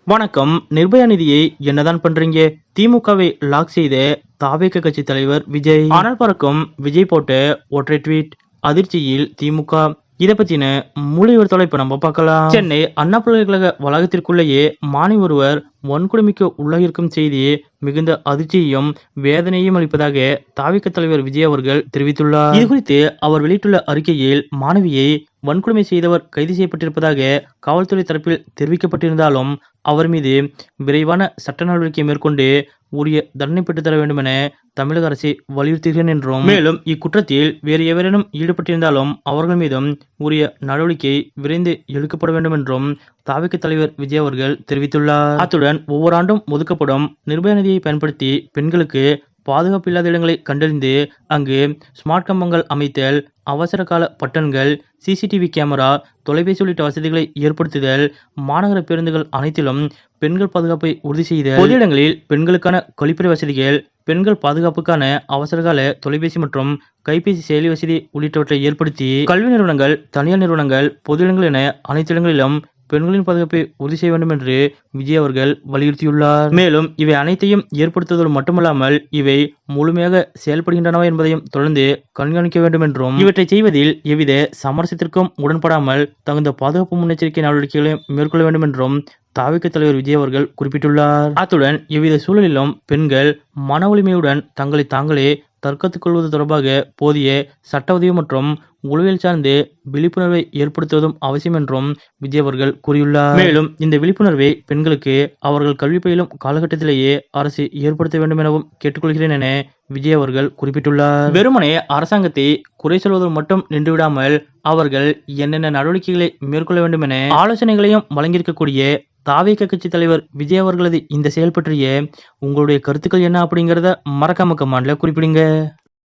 வணக்கம். நிர்பயா நிதியை என்னதான் பண்றீங்க? திமுகவை லாக் செய்த தாவேக கட்சி தலைவர் விஜய். ஆனால் பறக்கும் விஜய் போட்ட ஒற்றை ட்வீட் அதிர்ச்சியில் திமுக. இதை பத்தின முழு விவரத்தோட இப்ப நம்ம பார்க்கலாம். சென்னை அண்ணா பல்கலைக்கழக வளாகத்திற்குள்ளேயே மாணவி ஒருவர் வன்கொடுமைக்கு உள்ளாகியிருக்கும் செய்தி மிகுந்த அதிர்ச்சியையும் வேதனையும் அளிப்பதாக தாவேக தலைவர் விஜய் அவர்கள் தெரிவித்துள்ளார். இது குறித்து அவர் வெளியிட்டுள்ள அறிக்கையில் மாணவியை வன்கொடுமை செய்தவர் கைது செய்யப்பட்டிருப்பதாக காவல்துறை தரப்பில் தெரிவிக்கப்பட்டிருந்தாலும் அவர் மீது விரைவான சட்ட நடவடிக்கை மேற்கொண்டு உரிய தண்டனை பெற்றுத் தர வேண்டும் என தமிழக அரசை வலியுறுத்துகிறேன் என்றும், மேலும் இக்குற்றத்தில் வேறு எவரேனும் ஈடுபட்டிருந்தாலும் அவர்கள் மீதும் உரிய நடவடிக்கை விரைந்து எடுக்கப்பட வேண்டும் என்றும் தாவேக தலைவர் விஜய் அவர்கள் தெரிவித்துள்ளார். அத்துடன் ஒவ்வொரு ஆண்டும் ஒதுக்கப்படும் நிர்பயா நிதியை பயன்படுத்தி பெண்களுக்கு பாதுகாப்பு இல்லாத இடங்களை கண்டறிந்து அங்கு ஸ்மார்ட் கம்பங்கள் அமைத்தல், அவசர கால பட்டன்கள், சிசிடிவி கேமரா, தொலைபேசி உள்ளிட்ட வசதிகளை ஏற்படுத்துதல், மாநகர பேருந்துகள் அனைத்திலும் பெண்கள் பாதுகாப்பை உறுதி செய்தல், பொது இடங்களில் பெண்களுக்கான கழிப்பறை வசதிகள், பெண்கள் பாதுகாப்புக்கான அவசரகால தொலைபேசி மற்றும் கைபேசி செயலி வசதி உள்ளிட்டவற்றை ஏற்படுத்தி கல்வி நிறுவனங்கள், தனியார் நிறுவனங்கள், பொது இடங்கள் என அனைத்து இடங்களிலும் பெண்களின் பாதுகாப்பை உறுதி செய்ய வேண்டும் என்று விஜய் அவர்கள் வலியுறுத்தியுள்ளார். மேலும் இவை அனைத்தையும் ஏற்படுத்துவதோடு மட்டுமல்லாமல் இவை முழுமையாக செயல்படுகின்றனவா என்பதையும் தொடர்ந்து கண்காணிக்க வேண்டும் என்றும், இவற்றை செய்வதில் எவ்வித சமரசத்திற்கும் உடன்படாமல் தகுந்த பாதுகாப்பு முன்னெச்சரிக்கை நடவடிக்கைகளை மேற்கொள்ள வேண்டும் என்றும் தாவேக தலைவர் விஜய் அவர்கள் குறிப்பிட்டுள்ளார். அத்துடன் எவ்வித சூழலிலும் பெண்கள் மன வலிமையுடன் தங்களை தாங்களே தற்காத்துக் கொள்வது தொடர்பாக போதிய சட்ட உதவி மற்றும் உளவியல் சார்ந்து விழிப்புணர்வை ஏற்படுத்துவதும் அவசியம் என்றும் விஜய் அவர்கள் கூறியுள்ளார். மேலும் இந்த விழிப்புணர்வை பெண்களுக்கு அவர்கள் கல்வி பயிலும் காலகட்டத்திலேயே அரசு ஏற்படுத்த வேண்டும் எனவும் கேட்டுக்கொள்கிறேன் என விஜய் அவர்கள் குறிப்பிட்டுள்ளார். வெறுமனே அரசாங்கத்தை குறை சொல்வதோடு மட்டும் நின்றுவிடாமல் அவர்கள் என்னென்ன நடவடிக்கைகளை மேற்கொள்ள வேண்டும் என ஆலோசனைகளையும் வழங்கியிருக்கக்கூடிய தாவேக கட்சி தலைவர் விஜய் அவர்களது இந்த செயல் பற்றிய உங்களுடைய கருத்துக்கள் என்ன அப்படிங்கிறத மறக்காம கமெண்ட்ல குறிப்பிடுங்க.